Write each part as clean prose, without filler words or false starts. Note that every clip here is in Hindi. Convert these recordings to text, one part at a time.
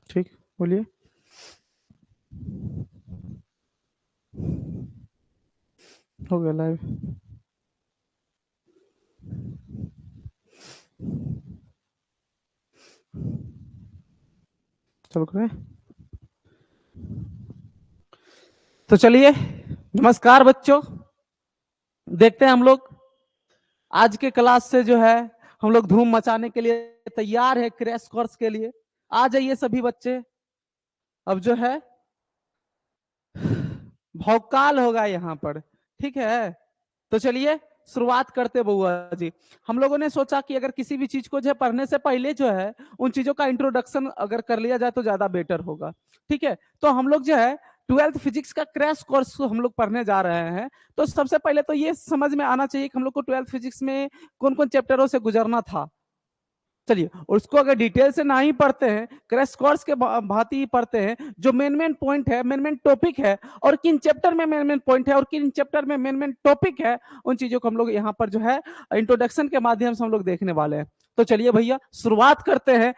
ठीक, बोलिए। हो गया लाइव। चलो करें। तो चलिए, नमस्कार बच्चों। देखते हैं हम लोग आज के क्लास से जो है हम लोग धूम मचाने के लिए तैयार है, क्रैश कोर्स के लिए। आ जाइए सभी बच्चे। अब जो है भौकाल होगा यहाँ पर, ठीक है। तो चलिए शुरुआत करते बउआ जी। हम लोगों ने सोचा कि अगर किसी भी चीज को जो है पढ़ने से पहले जो है उन चीजों का इंट्रोडक्शन अगर कर लिया जाए तो ज्यादा बेटर होगा, ठीक है। तो हम लोग जो है 12th फिजिक्स का क्रैश कोर्स हम लोग पढ़ने जा रहे हैं। तो सबसे पहले तो ये समझ में आना चाहिए कि हम लोग को 12th फिजिक्स में कौन कौन चैप्टरों से गुजरना था। चलिए, उसको अगर डिटेल से ना ही पढ़ते हैं, क्रैश कोर्स के भांति ही पढ़ते हैं, जो मेन मेन पॉइंट है, मेन मेन टॉपिक है, और किन चैप्टर में मेन मेन पॉइंट है और किन चैप्टर में मेन मेन टॉपिक है, उन चीजों को हम लोग यहाँ पर जो है इंट्रोडक्शन के माध्यम से हम लोग देखने वाले हैं। तो चलिए भैया शुरुआत करते हैं।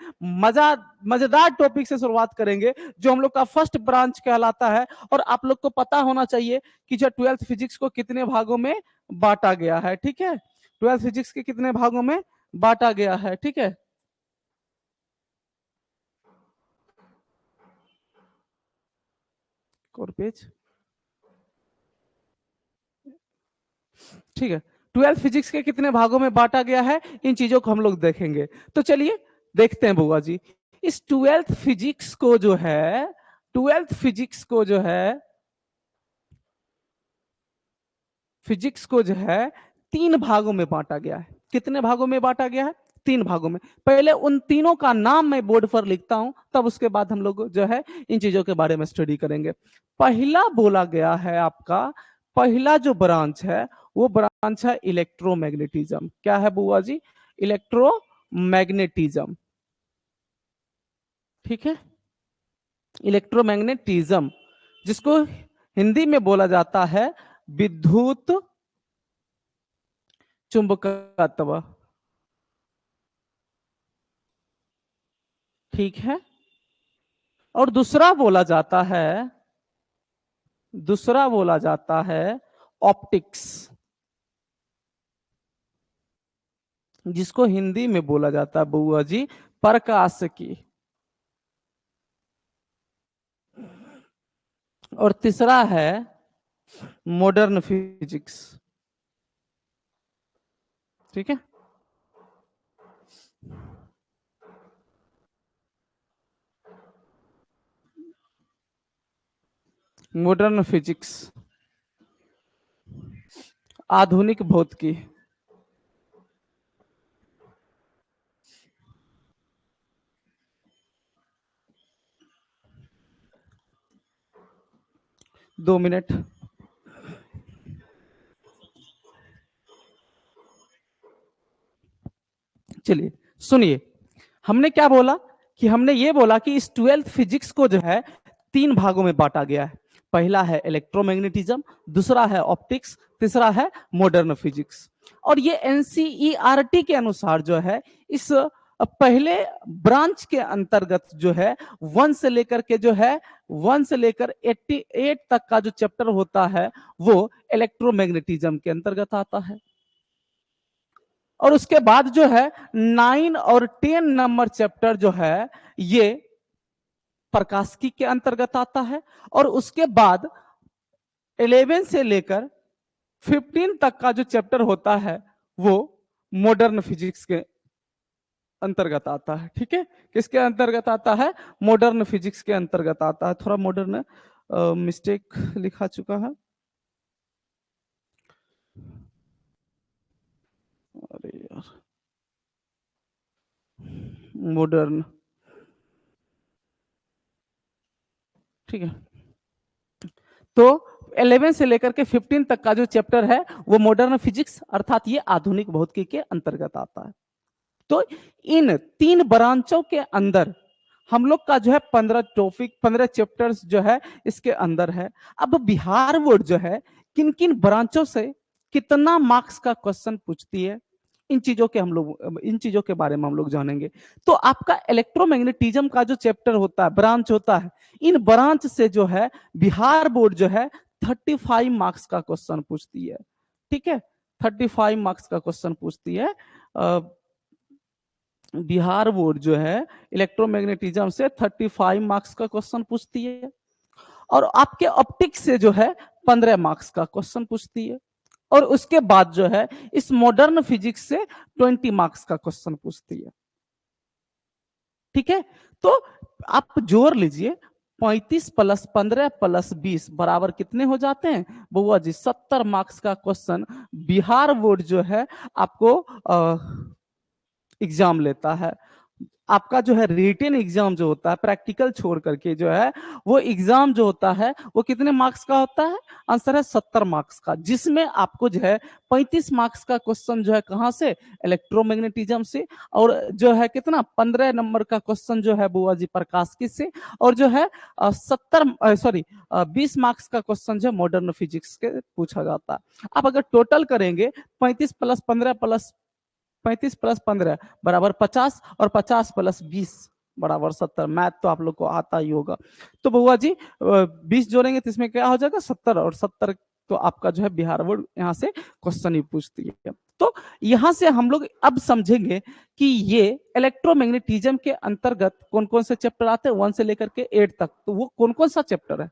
मजेदार टॉपिक से शुरुआत करेंगे जो हम लोग का फर्स्ट ब्रांच कहलाता है। और आप लोग को पता होना चाहिए कि जो 12th फिजिक्स को कितने भागों में बांटा गया है, ठीक है। 12th फिजिक्स के कितने भागों में बांटा गया है, ठीक है। और पेज, ठीक है। 12th फिजिक्स के कितने भागों में बांटा गया है, इन चीजों को हम लोग देखेंगे। तो चलिए देखते हैं बुआ जी। इस 12th फिजिक्स को जो है 12th फिजिक्स को जो है फिजिक्स को जो है 3 भागों में बांटा गया है। कितने भागों में बांटा गया है? 3 भागों में। पहले उन तीनों का नाम मैं बोर्ड पर लिखता हूं, तब उसके बाद हम लोग जो है इन चीजों के बारे में स्टडी करेंगे। पहला बोला गया है आपका, पहला जो ब्रांच है वो ब्रांच है इलेक्ट्रोमैग्नेटिज्म। क्या है बुआ जी? इलेक्ट्रोमैग्नेटिज्म, ठीक है। इलेक्ट्रोमैग्नेटिज्म, जिसको हिंदी में बोला जाता है विद्युत चुंबकत्व, ठीक है। और दूसरा बोला जाता है ऑप्टिक्स, जिसको हिंदी में बोला जाता है बुआ जी प्रकाशिकी। और तीसरा है मॉडर्न फिजिक्स, ठीक है। मॉडर्न फिजिक्स, आधुनिक भौतिकी। दो मिनट। चलिए सुनिए, हमने क्या बोला कि हमने ये बोला कि इस 12th फिजिक्स को जो है 3 भागों में बांटा गया है। पहला है इलेक्ट्रोमैग्नेटिज्म, दूसरा है ऑप्टिक्स, तीसरा है मॉडर्न फिजिक्स। और ये एनसीईआरटी के अनुसार जो है इस पहले ब्रांच के अंतर्गत जो है 1 से लेकर 88 तक का जो चैप्टर होता है वो इलेक्ट्रोमैग्नेटिज्म के अंतर्गत आता है। और उसके बाद जो है 9 और 10 नंबर चैप्टर जो है ये प्रकाशिकी के अंतर्गत आता है। और उसके बाद 11 से लेकर 15 तक का जो चैप्टर होता है वो मॉडर्न फिजिक्स के अंतर्गत आता है, ठीक है। किसके अंतर्गत आता है? मॉडर्न फिजिक्स के अंतर्गत आता है। थोड़ा मॉडर्न मिस्टेक लिखा चुका है, अरे यार, मॉडर्न, ठीक है। तो 11 से लेकर के 15 तक का जो चैप्टर है वो मॉडर्न फिजिक्स अर्थात ये आधुनिक भौतिकी के अंतर्गत आता है। तो इन 3 ब्रांचों के अंदर हम लोग का जो है 15 टॉपिक, 15 चैप्टर्स जो है इसके अंदर है। अब बिहार बोर्ड जो है किन किन ब्रांचों से कितना मार्क्स का क्वेश्चन पूछती है, इन चीजों के बारे में हम लोग जानेंगे। तो आपका इलेक्ट्रोमैग्नेटिज्म का जो चैप्टर होता है, ब्रांच होता है, इन ब्रांच से जो है बिहार बोर्ड जो है 35 मार्क्स का क्वेश्चन पूछती है। ठीक है, 35 मार्क्स का क्वेश्चन पूछती है बिहार बोर्ड जो है इलेक्ट्रोमैग्नेटिज्म से 35 मार्क्स का क्वेश्चन पूछती है। और आपके ऑप्टिक्स से जो है 15 मार्क्स का क्वेश्चन पूछती है। और उसके बाद जो है इस मॉडर्न फिजिक्स से 20 मार्क्स का क्वेश्चन पूछती है। ठीक है, तो आप जोड़ लीजिए 35 प्लस 15 प्लस 20 बराबर कितने हो जाते हैं बुआ जी? 70 मार्क्स का क्वेश्चन बिहार बोर्ड जो है आपको एग्जाम लेता है। आपका जो है रिटन एग्जाम जो होता है, प्रैक्टिकल छोड़ करके जो है वो एग्जाम जो होता है वो कितने मार्क्स का होता है? आंसर है 70 मार्क्स का, जिसमें आपको जो है 35 मार्क्स का क्वेश्चन जो है कहां से? इलेक्ट्रोमैग्नेटिज्म से। और जो है कितना 15 नंबर का क्वेश्चन जो है बुआ जी प्रकाशिकी से। और जो है 20 मार्क्स का क्वेश्चन जो है मॉडर्न फिजिक्स के पूछा जाता है। आप अगर टोटल करेंगे 35 प्लस 15 प्लस 35 प्लस 15 बराबर 50 और 50 प्लस 20 बराबर 70। मैथ तो आप लोग को आता ही होगा। तो बुआ जी 20 जोड़ेंगे तो इसमें क्या हो जाएगा? 70। और 70 तो आपका जो है बिहार बोर्ड यहाँ से क्वेश्चन ही पूछती है। तो यहां से हम लोग अब समझेंगे कि ये इलेक्ट्रोमैग्नेटिज्म के अंतर्गत कौन कौन से चैप्टर आते हैं 1 से लेकर के 8 तक। तो वो कौन कौन सा चैप्टर है।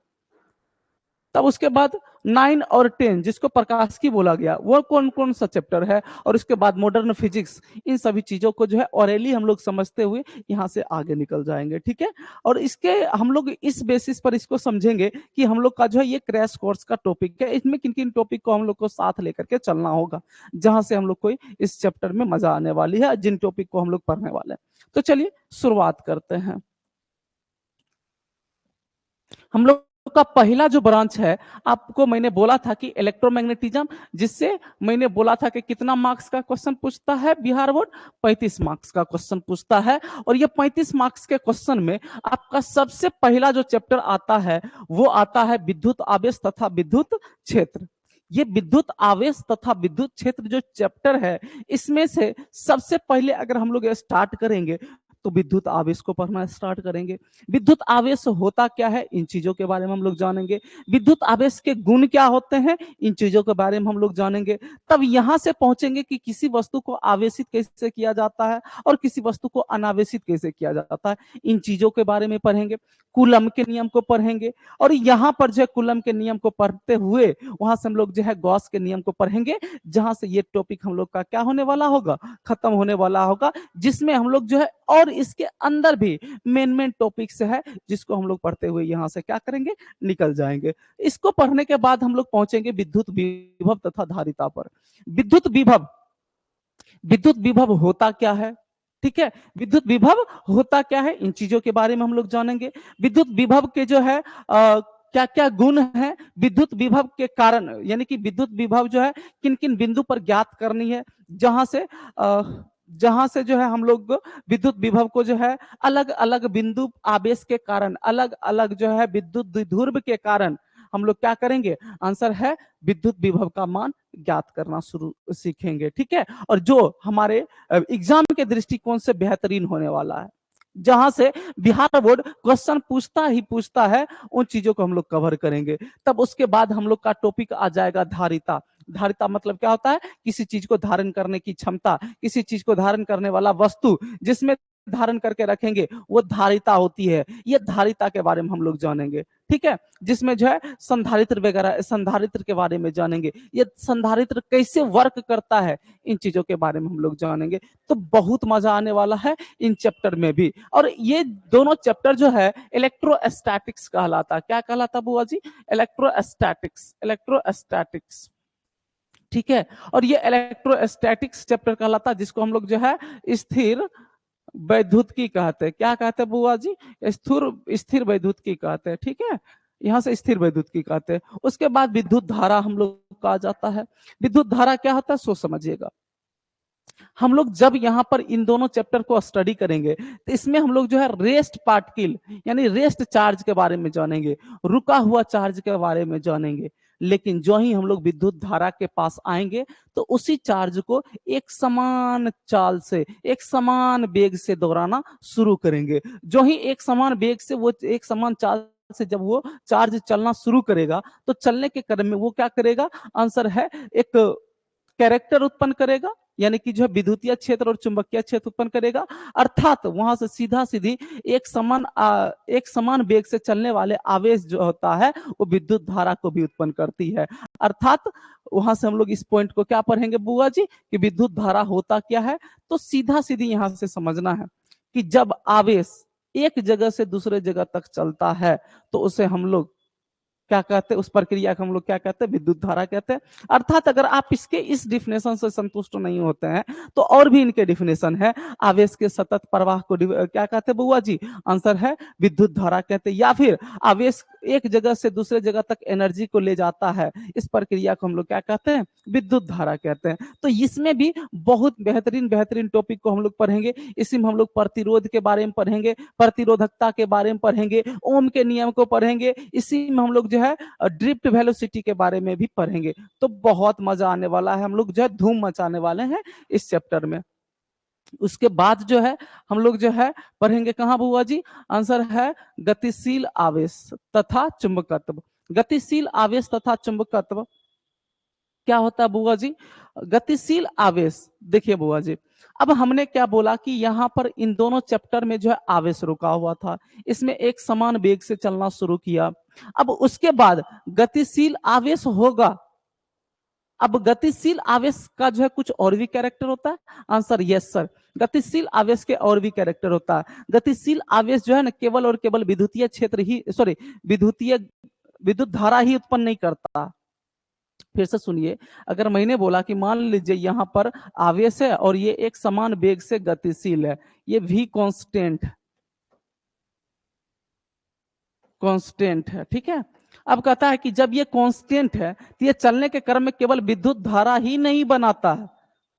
तब उसके बाद 9 और 10 जिसको प्रकाशिकी बोला गया वो कौन कौन सा चैप्टर है। और उसके बाद मॉडर्न फिजिक्स। इन सभी चीजों को जो है ऑरेली हम लोग समझते हुए यहाँ से आगे निकल जाएंगे। ठीक है, और इसके हम लोग इस बेसिस पर इसको समझेंगे कि हम लोग का जो है ये क्रैश कोर्स का टॉपिक है। इसमें किन किन टॉपिक को हम लोग को साथ लेकर के चलना होगा, जहां से हम लोग को इस चैप्टर में मजा आने वाली है, जिन टॉपिक को हम लोग पढ़ने वाले हैं। तो चलिए शुरुआत करते हैं। हम लोग का पहला जो ब्रांच है, आपको मैंने बोला था कि इलेक्ट्रोमैग्नेटिज्म, जिससे मैंने बोला था कि कितना मार्क्स का क्वेश्चन पूछता है बिहार बोर्ड? 35 मार्क्स का क्वेश्चन पूछता है। और ये 35 मार्क्स के क्वेश्चन में आपका सबसे पहला जो चैप्टर आता है वो आता है विद्युत आवेश तथा विद्युत क्षेत्र। ये विद्युत आवेश तथा विद्युत क्षेत्र जो चैप्टर है, इसमें से सबसे पहले अगर हम लोग स्टार्ट करेंगे तो विद्युत आवेश को पढ़ना स्टार्ट करेंगे। विद्युत आवेश होता क्या है, इन चीजों के बारे में हम लोग जानेंगे। विद्युत आवेश के गुण क्या होते हैं, इन चीजों के बारे में हम लोग जानेंगे। तब यहां से पहुंचेंगे कि किसी वस्तु को आवेशित कैसे किया जाता है और किसी वस्तु को अनावेशित कैसे किया जाता है, इन चीजों के बारे में पढ़ेंगे। कूलम के नियम को पढ़ेंगे। और यहाँ पर जो है कूलम के नियम को पढ़ते हुए वहां से हम लोग जो है गॉस के नियम को पढ़ेंगे, जहां से ये टॉपिक हम लोग का क्या होने वाला होगा? खत्म होने वाला होगा। जिसमें हम लोग जो है और इसके अंदर भी मेन टॉपिक्स है, जिसको हम लोग पढ़ते हुए यहाँ से क्या करेंगे? निकल जाएंगे। इसको पढ़ने के बाद हम लोग पहुंचेंगे विद्युत विभव तथा धारिता पर। विद्युत विभव होता क्या है? ठीक है, विद्युत विभव होता क्या है, इन चीजों के बारे में हम लोग जानेंगे। विद्युत विभव के जो है क्या क्या गुण है, विद्युत विभव के कारण, यानी कि विद्युत विभव जो है किन किन बिंदु पर ज्ञात करनी है, जहां से जो है हम लोग विद्युत विभव को जो है अलग अलग बिंदु आवेश के कारण, अलग अलग जो है विद्युत द्विध्रुव के कारण हम लोग क्या करेंगे? आंसर है विद्युत विभव का मान ज्ञात करना शुरू सीखेंगे। ठीक है, और जो हमारे एग्जाम के दृष्टिकोण से बेहतरीन होने वाला है, जहां से बिहार बोर्ड क्वेश्चन पूछता ही पूछता है, उन चीजों को हम लोग कवर करेंगे। तब उसके बाद हम लोग का टॉपिक आ जाएगा धारिता। धारिता मतलब क्या होता है? किसी चीज को धारण करने की क्षमता, किसी चीज को धारण करने वाला वस्तु जिसमें धारण करके रखेंगे वो धारिता होती है। ये धारिता के बारे में हम लोग जानेंगे। ठीक है, जिसमें जो है संधारित्र वगैरह, संधारित्र के बारे में जानेंगे, ये संधारित्र कैसे वर्क करता है, इन चीजों के बारे में हम लोग जानेंगे। तो बहुत मजा आने वाला है इन चैप्टर में भी। और ये दोनों चैप्टर जो है इलेक्ट्रोस्टैटिक्स कहलाता। क्या कहलाता बुआ जी? Electrostatics, electrostatics. ठीक है, और ये इलेक्ट्रोस्टैटिक्स चैप्टर कहलाता, जिसको हम लोग जो है स्थिर वैद्युतिकी कहते हैं। क्या कहते हैं बुआ जी? स्थिर वैद्युतिकी कहते हैं। ठीक है, यहाँ से स्थिर वैद्युतिकी कहते हैं। उसके बाद विद्युत धारा हम लोग कहा जाता है। विद्युत धारा क्या होता है सो समझिएगा। हम लोग जब यहाँ पर इन दोनों चैप्टर को स्टडी करेंगे तो इसमें हम लोग जो है रेस्ट पार्टिकल यानी रेस्ट चार्ज के बारे में जानेंगे, रुका हुआ चार्ज के बारे में जानेंगे। लेकिन जो ही हम लोग विद्युत धारा के पास आएंगे तो उसी चार्ज को एक समान चाल से, एक समान वेग से दौड़ाना शुरू करेंगे। जो ही एक समान वेग से, वो एक समान चाल से जब वो चार्ज चलना शुरू करेगा तो चलने के क्रम में वो क्या करेगा, आंसर है एक कैरेक्टर उत्पन्न करेगा, यानी कि जो है विद्युतीय क्षेत्र और चुंबकीय क्षेत्र उत्पन्न करेगा। अर्थात वहां से सीधा सीधी एक समान वेग से चलने वाले आवेश जो होता है वो विद्युत धारा को भी उत्पन्न करती है। अर्थात वहां से हम लोग इस पॉइंट को क्या पढ़ेंगे बुआ जी, कि विद्युत धारा होता क्या है। तो सीधा सीधी यहां से समझना है कि जब आवेश एक जगह से दूसरे जगह तक चलता है तो उसे हम लोग क्या कहते हैं, उस प्रक्रिया को हम लोग क्या कहते हैं, विद्युत धारा कहते हैं। अर्थात अगर आप इसके इस डिफिनेशन से संतुष्ट नहीं होते हैं तो और भी इनके डिफिनेशन है। आवेश के सतत प्रवाह को क्या कहते हैं बुआ जी, आंसर है विद्युत धारा कहते हैं। या फिर आवेश एक जगह से दूसरे जगह तक एनर्जी को ले जाता है, इस प्रक्रिया को हम लोग क्या कहते हैं, विद्युत धारा कहते हैं। तो इसमें भी बहुत बेहतरीन बेहतरीन टॉपिक को हम लोग पढ़ेंगे। इसी में हम लोग प्रतिरोध के बारे में पढ़ेंगे, प्रतिरोधकता के बारे में पढ़ेंगे, ओम के नियम को पढ़ेंगे। इसी में हम लोग जो है ड्रिफ्ट वेलोसिटी के बारे में भी पढ़ेंगे। तो बहुत मजा आने वाला है, हम लोग जो है धूम मचाने वाले हैं इस चैप्टर में। उसके बाद जो है हम लोग जो है पढ़ेंगे कहां बुआ जी, आंसर है गतिशील आवेश तथा चुंबकत्व। गतिशील आवेश तथा चुंबकत्व क्या होता है बुआ जी, गतिशील आवेश। देखिए बुआ जी, अब हमने क्या बोला कि यहाँ पर इन दोनों चैप्टर में जो है आवेश रुका हुआ था, इसमें एक समान वेग से चलना शुरू किया। अब उसके बाद गतिशील आवेश होगा। अब गतिशील आवेश का जो है कुछ और भी कैरेक्टर होता है, आंसर यस सर, गतिशील आवेश के और भी कैरेक्टर होता है। गतिशील आवेश जो है ना केवल और केवल विद्युतीय क्षेत्र ही, सॉरी, विद्युत धारा ही उत्पन्न नहीं करता। फिर से सुनिए, अगर मैंने बोला कि मान लीजिए यहां पर आवेश है और ये एक समान वेग से गतिशील है, ये भी कांस्टेंट है, ठीक है। अब कहता है कि जब ये कांस्टेंट है तो ये चलने के क्रम में केवल विद्युत धारा ही नहीं बनाता है,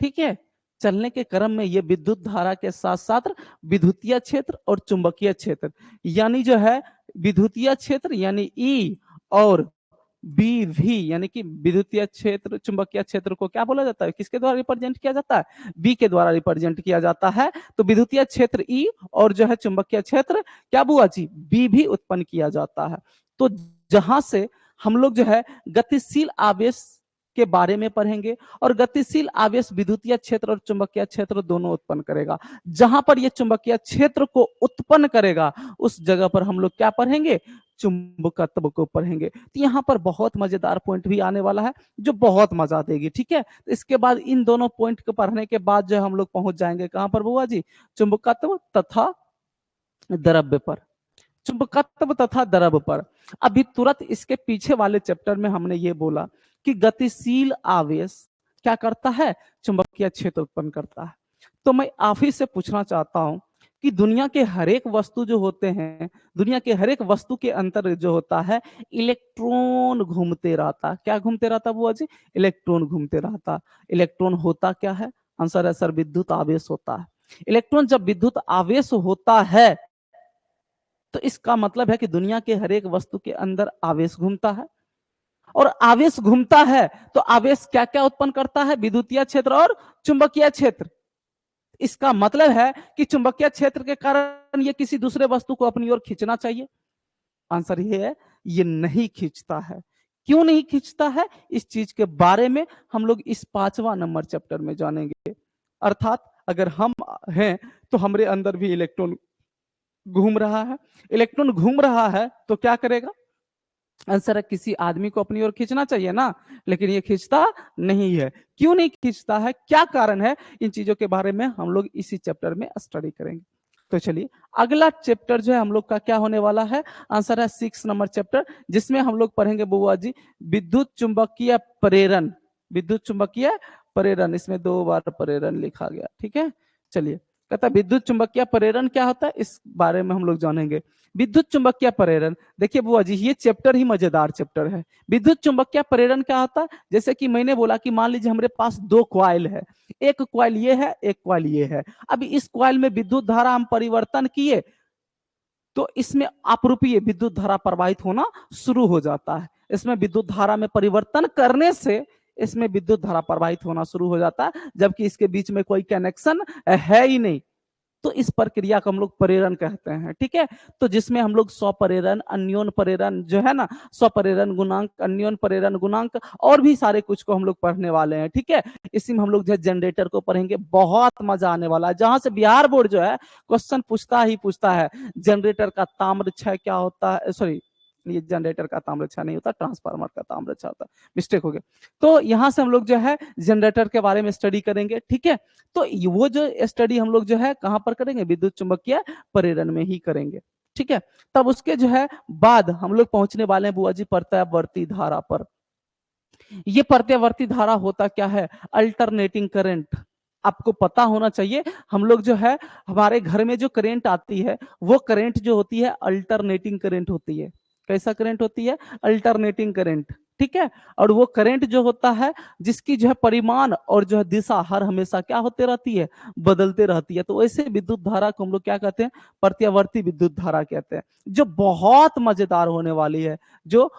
ठीक है। चलने के क्रम में ये विद्युत धारा के साथ साथ विद्युतीय क्षेत्र और चुंबकीय क्षेत्र, यानी जो है विद्युतीय क्षेत्र यानी ई और बी भी, यानी कि विद्युतीय क्षेत्र चुंबकीय क्षेत्र को क्या बोला जाता है, किसके द्वारा रिप्रेजेंट किया जाता है, बी के द्वारा रिप्रेजेंट किया जाता है। तो विद्युतीय क्षेत्र ई और जो है चुंबकीय क्षेत्र क्या बुआ जी, बी भी उत्पन्न किया जाता है। तो जहां से हम लोग जो है गतिशील आवेश के बारे में पढ़ेंगे, और गतिशील आवेश विद्युतीय क्षेत्र और चुंबकीय क्षेत्र दोनों उत्पन्न करेगा। जहां पर यह चुंबकीय क्षेत्र को उत्पन्न करेगा उस जगह पर हम लोग क्या पढ़ेंगे, चुंबकत्व को पढ़ेंगे। तो यहाँ पर बहुत मजेदार पॉइंट भी आने वाला है जो बहुत मजा देगी, ठीक है। तो इसके बाद इन दोनों पॉइंट को पढ़ने के बाद जो हम लोग पहुंच जाएंगे कहां पर बुआ जी, चुंबकत्व तथा द्रव्य पर। चुंबकत्व तथा द्रव्य पर। अभी तुरंत इसके पीछे वाले चैप्टर में हमने ये बोला कि गतिशील आवेश क्या करता है, चुंबकीय क्षेत्र उत्पन्न करता है। तो मैं आप ही से पूछना चाहता हूं कि दुनिया के हर एक वस्तु जो होते हैं, दुनिया के हर एक वस्तु के अंतर जो होता है इलेक्ट्रॉन घूमते रहता। क्या घूमते रहता बुआ जी, इलेक्ट्रॉन घूमते रहता। इलेक्ट्रॉन होता क्या है, आंसर है सर विद्युत आवेश होता है। इलेक्ट्रॉन जब विद्युत आवेश होता है तो इसका मतलब है कि दुनिया के हर एक वस्तु के अंदर आवेश घूमता है, और आवेश घूमता है तो आवेश क्या क्या उत्पन्न करता है, विद्युतीय क्षेत्र और चुंबकीय क्षेत्र। इसका मतलब है कि चुंबकीय क्षेत्र के कारण ये किसी दूसरे वस्तु को अपनी ओर खींचना चाहिए, आंसर ये है ये नहीं खींचता है। क्यों नहीं खींचता है, इस चीज के बारे में हम लोग इस 5वां नंबर चैप्टर में जानेंगे। अर्थात अगर हम हैं तो हमारे अंदर भी इलेक्ट्रॉन घूम रहा है। इलेक्ट्रॉन घूम रहा है तो क्या करेगा, आंसर है किसी आदमी को अपनी ओर खींचना चाहिए ना, लेकिन ये खींचता नहीं है। क्यों नहीं खींचता है, क्या कारण है, इन चीजों के बारे में हम लोग इसी चैप्टर में स्टडी करेंगे। तो चलिए अगला चैप्टर जो है हम लोग का क्या होने वाला है, आंसर है 6 नंबर चैप्टर, जिसमें हम लोग पढ़ेंगे बुआ जी विद्युत चुंबकीय प्रेरण। विद्युत चुंबकीय प्रेरण, इसमें 2 बार प्रेरण लिखा गया, ठीक है। चलिए, कहता है विद्युत चुंबकीय प्रेरण क्या होता है, इस बारे में हम लोग जानेंगे। विद्युत चुंबकीय प्रेरण, देखिए बुआ जी ये चैप्टर ही मजेदार चैप्टर है। विद्युत चुंबकीय प्रेरण क्या होता है, जैसे कि मैंने बोला कि मान लीजिए हमारे पास 2 कॉइल है, एक कॉइल ये है, एक कॉइल ये है। अभी इस कॉइल में विद्युत धारा हम परिवर्तन किए तो इसमें अपरूपीय विद्युत धारा प्रवाहित होना शुरू हो जाता है। इसमें विद्युत धारा में परिवर्तन करने से इसमें विद्युत धारा प्रवाहित होना शुरू हो जाता है, जबकि इसके बीच में कोई कनेक्शन है ही नहीं। तो इस प्रक्रिया को हम लोग प्रेरण कहते हैं। ठीक है, तो जिसमें हम लोग स्वप्रेरण, अन्योन प्रेरण जो है ना, स्वप्रेरण गुणांक, अन्योन प्रेरण गुणांक और भी सारे कुछ को हम लोग पढ़ने वाले हैं। ठीक है, इसी में हम लोग जो है जनरेटर को पढ़ेंगे, बहुत मजा आने वाला है। जहां से बिहार बोर्ड जो है क्वेश्चन पूछता ही पूछता है, जनरेटर का ताम्र क्षय क्या होता है, सॉरी ये जनरेटर का ताम्र क्षय नहीं होता, ट्रांसफार्मर का ताम्र क्षय होता है, मिस्टेक हो गया। तो यहां से हम लोग जो है जनरेटर के बारे में स्टडी करेंगे। ठीक है, तो वो जो स्टडी हम लोग जो है कहां पर करेंगे, विद्युत चुंबकीय प्रेरण में ही करेंगे। ठीक है, तब उसके जो है बाद हम लोग पहुंचने वाले हैं बुआ जी प्रत्यावर्ती धारा पर। ये प्रत्यावर्ती धारा होता क्या है, अल्टरनेटिंग करंट। आपको पता होना चाहिए, हम लोग जो है हमारे घर में जो करंट आती है वो करंट जो होती है अल्टरनेटिंग करंट होती है। कैसा करंट होती है, अल्टरनेटिंग करंट। ठीक है, और वो करंट जो होता है जिसकी जो है परिमाण और जो है दिशा हर हमेशा क्या होते रहती है, बदलते रहती है। तो ऐसे विद्युत धारा को हम लोग क्या कहते हैं, प्रत्यावर्ती विद्युत धारा कहते हैं, जो बहुत मजेदार होने वाली है। जो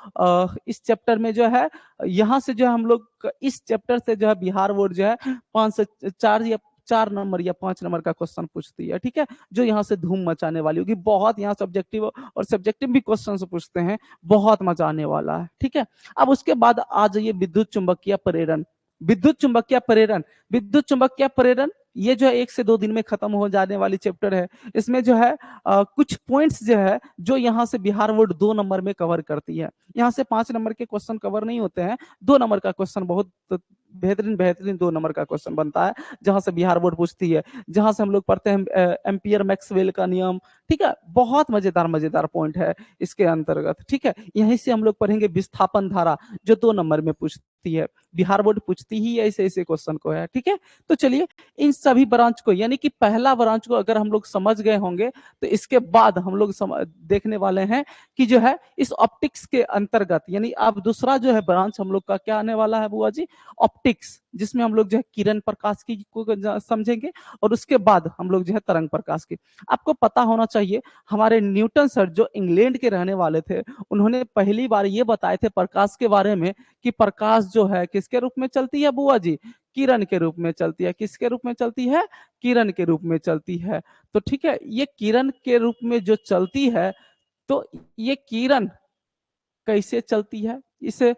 इस चैप्टर में जो है, यहाँ से जो है हम लोग इस चैप्टर से जो है बिहार बोर्ड जो है 5 से 4 या 4 नंबर या 5 नंबर का क्वेश्चन पूछती है। ठीक है, जो यहाँ से धूम मचाने वाली होगी, बहुत यहाँ सब्जेक्टिव और सब्जेक्टिव भी क्वेश्चन पूछते हैं, बहुत मजा आने वाला है। ठीक है, अब उसके बाद आ जाइए विद्युत चुंबकीय प्रेरण। विद्युत चुंबकीय प्रेरण, विद्युत चुंबकीय प्रेरण ये जो है 1 से 2 दिन में खत्म हो जाने वाली चैप्टर है। इसमें जो है कुछ पॉइंट्स जो है जो यहाँ से बिहार बोर्ड 2 नंबर में कवर करती है। यहाँ से 5 नंबर के क्वेश्चन कवर नहीं होते हैं, 2 नंबर का क्वेश्चन बहुत बेहतरीन बेहतरीन 2 नंबर का क्वेश्चन बनता है, जहां से बिहार बोर्ड पूछती है, जहां से हम लोग पढ़ते हैं एम्पियर मैक्सवेल का नियम। ठीक है, बहुत मजेदार मजेदार पॉइंट है इसके अंतर्गत। ठीक है, यहीं से हम लोग पढ़ेंगे विस्थापन धारा, जो 2 नंबर में पूछती है, बिहार बोर्ड पूछती ही ऐसे ऐसे क्वेश्चन को है। ठीक है, तो चलिए इन सभी ब्रांच को, यानी कि पहला ब्रांच को अगर हम लोग समझ गए होंगे, तो इसके बाद हम लोग देखने वाले हैं कि जो है इस ऑप्टिक्स के अंतर्गत, यानी अब दूसरा जो है ब्रांच हम लोग का क्या आने वाला है बुआ जी, ऑप्टिक्स, जिसमें हम लोग जो है किरण प्रकाश की को समझेंगे, और उसके बाद हम लोग जो है तरंग प्रकाश की। आपको पता होना चाहिए, हमारे न्यूटन सर जो इंग्लैंड के रहने वाले थे, उन्होंने पहली बार ये बताए थे प्रकाश के बारे में कि प्रकाश जो है किसके रूप में चलती है बुआ जी, किरण के रूप में चलती है। किसके रूप में चलती है, किरण के रूप में चलती है। तो ठीक है, ये किरण के रूप में जो चलती है, तो ये किरण कैसे चलती है, इसे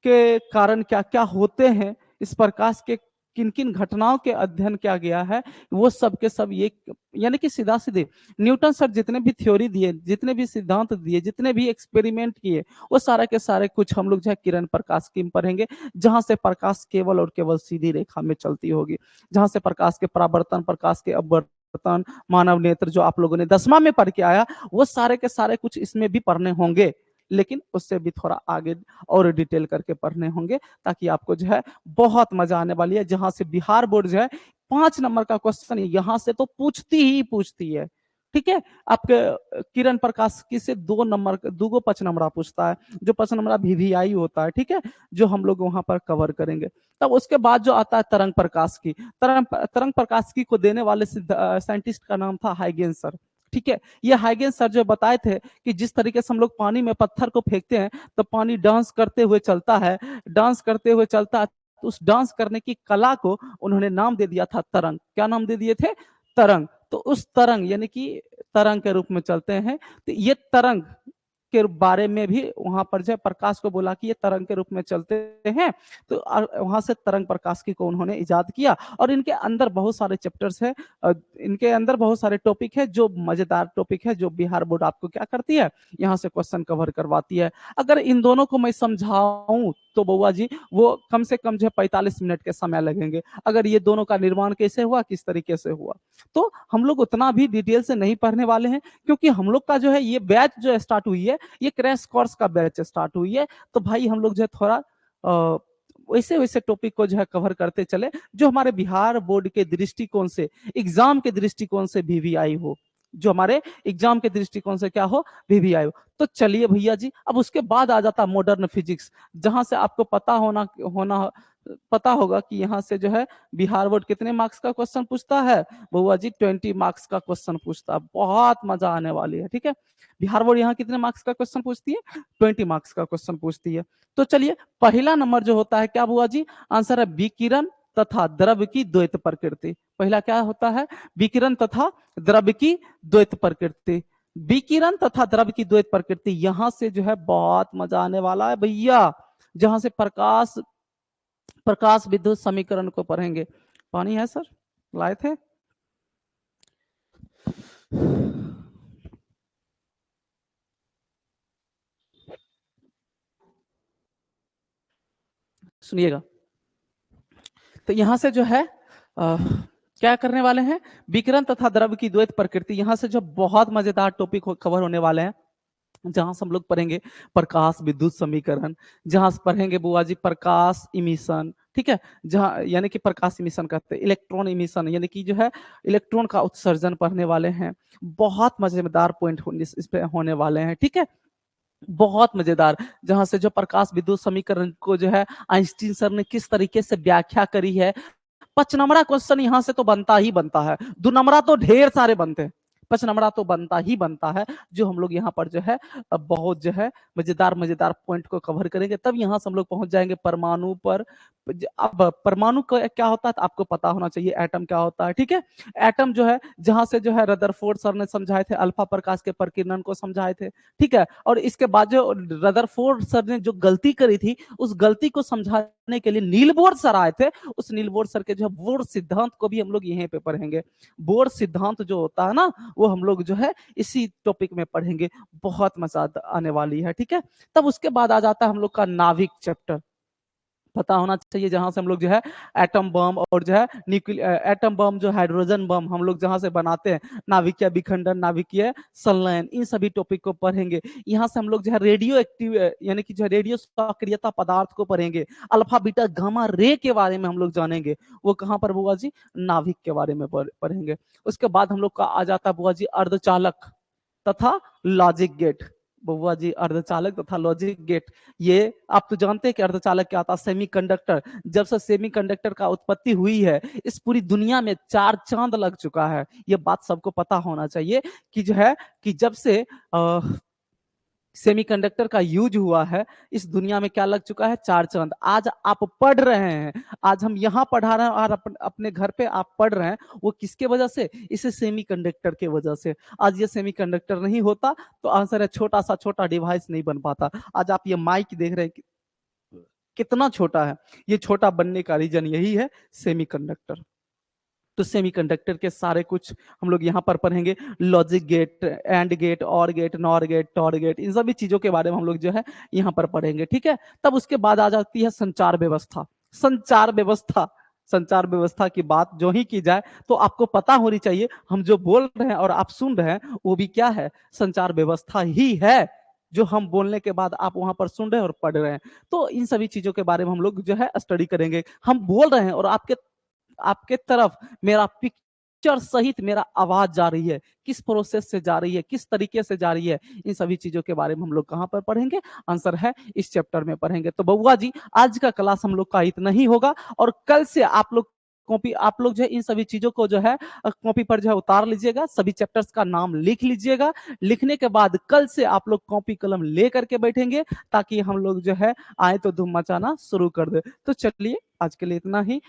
के कारण क्या क्या होते हैं, इस प्रकाश के किन किन घटनाओं के अध्ययन किया गया है, वो सब के सब ये, यानी कि सीधा सीधे न्यूटन सर जितने भी थ्योरी दिए, जितने भी सिद्धांत दिए, जितने भी एक्सपेरिमेंट किए, वो सारे के सारे कुछ हम लोग जो है किरण प्रकाश की पढ़ेंगे, जहां से प्रकाश केवल और केवल सीधी रेखा में चलती होगी, जहां से प्रकाश के परावर्तन, प्रकाश के अपवर्तन, मानव नेत्र जो आप लोगों ने 10वां में पढ़ के आया, वो सारे के सारे कुछ इसमें भी पढ़ने होंगे, लेकिन उससे भी थोड़ा आगे और डिटेल करके पढ़ने होंगे, ताकि आपको जो है बहुत मजा आने वाली है। जहां से बिहार बोर्ड जो है 5 नंबर का क्वेश्चन यहां से तो पूछती ही पूछती है। ठीक है, आपके किरण प्रकाश की से 2 नंबर, 2 5 नंबर पूछता है, जो 5 नंबर VVI होता है। ठीक है, जो हम लोग वहां पर कवर करेंगे। तब उसके बाद जो आता है तरंग प्रकाश की, तरंग प्रकाश की को देने वाले साइंटिस्ट का नाम था हाइगेंस सर। ठीक है, ये हाइगेंस सर जो बताए थे कि जिस तरीके से हम लोग पानी में पत्थर को फेंकते हैं तो पानी डांस करते हुए चलता है, डांस करते हुए चलता है, तो उस डांस करने की कला को उन्होंने नाम दे दिया था तरंग। क्या नाम दे दिए थे, तरंग। तो उस तरंग, यानी कि तरंग के रूप में चलते हैं, तो ये तरंग के बारे में भी वहां पर जो प्रकाश को बोला कि ये तरंग के रूप में चलते हैं, तो वहां से तरंग प्रकाश की को उन्होंने इजाद किया। और इनके अंदर बहुत सारे चैप्टर्स है, इनके अंदर बहुत सारे टॉपिक है, जो मजेदार टॉपिक है, जो बिहार बोर्ड आपको क्या करती है, यहाँ से क्वेश्चन कवर करवाती है। अगर इन दोनों को मैं समझाऊं तो बउआ जी वो कम से कम जो है 45 मिनट के समय लगेंगे। अगर ये दोनों का निर्माण कैसे हुआ, किस तरीके से हुआ, तो हम लोग उतना भी डिटेल से नहीं पढ़ने वाले हैं, क्योंकि हम लोग का जो है ये बैच जो स्टार्ट हुई है, ये क्रैश कोर्स का बैच स्टार्ट हुई है। तो भाई हम लोग जो है थोड़ा वैसे वैसे टॉपिक को जो है कवर करते चले, जो हमारे बिहार बोर्ड के दृष्टिकोण से, एग्जाम के दृष्टिकोण से VVI हो, जो हमारे एग्जाम के दृष्टिकोण से क्या हो, VVI हो। तो चलिए भैया जी, अब उसके बाद आ जाता मॉडर्न फिजिक्स, जहां से आपको पता होना होना पता होगा कि यहाँ से जो है बिहार बोर्ड कितने मार्क्स का क्वेश्चन पूछता है बउआ जी, 20 मार्क्स का क्वेश्चन पूछता है। बहुत मजा आने वाली है, ठीक है। बिहार बोर्ड यहाँ कितने मार्क्स का क्वेश्चन पूछती है? 20 मार्क्स का क्वेश्चन पूछती है। तो चलिए, पहला नंबर जो होता है क्या बुआ जी? आंसर है विकिरण तथा द्रव्य की द्वैत प्रकृति। पहला क्या होता है? विकिरण तथा द्रव्य की द्वैत प्रकृति। विकिरण तथा द्रव्य की द्वैत प्रकृति, यहां से जो है बहुत मजा आने वाला है भैया, जहां से प्रकाश प्रकाश विद्युत समीकरण को पढ़ेंगे। पानी है सर, लाए थे? सुनिएगा, तो यहां से जो है क्या करने वाले हैं? विकिरण तथा द्रव्य की द्वैत प्रकृति, यहां से जो बहुत मजेदार टॉपिक कवर होने वाले हैं, जहां से हम लोग पढ़ेंगे प्रकाश विद्युत समीकरण, जहां से पढ़ेंगे बुआ जी प्रकाश इमिशन, ठीक है। जहां यानी कि प्रकाश इमिशन कहते हैं, इलेक्ट्रॉन इमिशन यानी कि जो है इलेक्ट्रॉन का उत्सर्जन पढ़ने वाले हैं। बहुत मजेदार पॉइंट इस पे होने वाले हैं, ठीक है। बहुत मजेदार, जहां से जो प्रकाश विद्युत समीकरण को जो है आइंस्टीन सर ने किस तरीके से व्याख्या करी है। 5 नंबरा क्वेश्चन यहां से तो बनता ही बनता है, 2 नंबरा तो ढेर सारे बनते हैं, 5 नंबरा तो बनता ही बनता है, जो हम लोग यहाँ पर जो है बहुत जो है मजेदार मजेदार पॉइंट को कवर करेंगे। तब यहाँ से हम लोग पहुंच जाएंगे परमाणु पर। अब परमाणु क्या होता है तो आपको पता होना चाहिए, एटम क्या होता है, ठीक है। एटम जो है, जहां से जो है रदरफोर्ड सर ने समझाए थे, अल्फा प्रकाश के प्रकीर्णन को समझाए थे, ठीक है। और इसके बाद जो रदरफोर्ड सर ने जो गलती करी थी, उस गलती को समझाने के लिए नील बोर सर आए थे। उस नील बोर सर के जो है बोर सिद्धांत को भी हम लोग यहीं पे पढ़ेंगे। बोर सिद्धांत जो होता है ना, वो हम लोग जो है इसी टॉपिक में पढ़ेंगे। बहुत मजा आने वाली है, ठीक है। तब उसके बाद आ जाता है हम लोग का नाभिक चैप्टर, पता होना चाहिए, जहां से हम लोग जो है एटम बम और जो है एटम बम जो हाइड्रोजन बम हम लोग जहां से बनाते हैं, नाभिकीय विखंडन, नाभिकीय संलयन, इन सभी टॉपिक को पढ़ेंगे। यहाँ से हम लोग जो है रेडियो एक्टिव यानी कि जो है रेडियो सक्रियता पदार्थ को पढ़ेंगे। अल्फा बीटा गामा रे के बारे में हम लोग जानेंगे। वो कहाँ पर बुआ जी? नाभिक के बारे में पढ़ेंगे। उसके बाद हम लोग का आ जाता है बुआ जी अर्धचालक तथा लॉजिक गेट। बुआ जी अर्धचालक तथा लॉजिक गेट, ये आप तो जानते हैं कि अर्धचालक क्या आता है? सेमीकंडक्टर। जब से सेमीकंडक्टर का उत्पत्ति हुई है, इस पूरी दुनिया में 4 चांद लग चुका है। ये बात सबको पता होना चाहिए कि जो है कि जब से सेमीकंडक्टर का यूज हुआ है, इस दुनिया में क्या लग चुका है? 4 चांद। आज आप पढ़ रहे हैं, आज हम यहाँ पढ़ा रहे हैं और अपने घर पे आप पढ़ रहे हैं, वो किसके वजह से? इसे सेमीकंडक्टर के वजह से। आज ये सेमीकंडक्टर नहीं होता तो आंसर है छोटा सा छोटा डिवाइस नहीं बन पाता। आज आप ये माइक देख रहे हैं कितना छोटा है, ये छोटा बनने का रीजन यही है, सेमीकंडक्टर। तो सेमीकंडक्टर के सारे कुछ हम लोग यहाँ पर पढ़ेंगे। Logic gate, and gate, or gate, NOR gate, टॉर गेट, इन सभी चीजों के बारे में हम लोग जो है यहाँ पर पढ़ेंगे, ठीक है। तब उसके बाद आ जाती है संचार व्यवस्था। संचार व्यवस्था, संचार व्यवस्था की बात जो ही की जाए तो आपको पता होनी चाहिए, हम जो बोल रहे हैं और आप सुन रहे हैं वो भी क्या है? संचार व्यवस्था ही है। जो हम बोलने के बाद आप वहां पर सुन रहे हैं और पढ़ रहे हैं, तो इन सभी चीजों के बारे में हम लोग जो है स्टडी करेंगे। हम बोल रहे हैं और आपके आपके तरफ मेरा पिक्चर सहित मेरा आवाज जा रही है, किस प्रोसेस से जा रही है, किस तरीके से जा रही है, इन सभी चीजों के बारे में हम लोग कहां पर पढ़ेंगे? आंसर है इस चैप्टर में पढ़ेंगे। तो बउआ जी, आज का क्लास हम लोग का इतना ही होगा, और कल से आप लोग कॉपी, आप लोग जो है इन सभी चीजों को जो है कॉपी पर जो है उतार लीजिएगा, सभी चैप्टर्स का नाम लिख लीजिएगा। लिखने के बाद कल से आप लोग कॉपी कलम ले करके बैठेंगे, ताकि हम लोग जो है आए तो धूम मचाना शुरू कर दे। तो चलिए, आज के लिए इतना ही।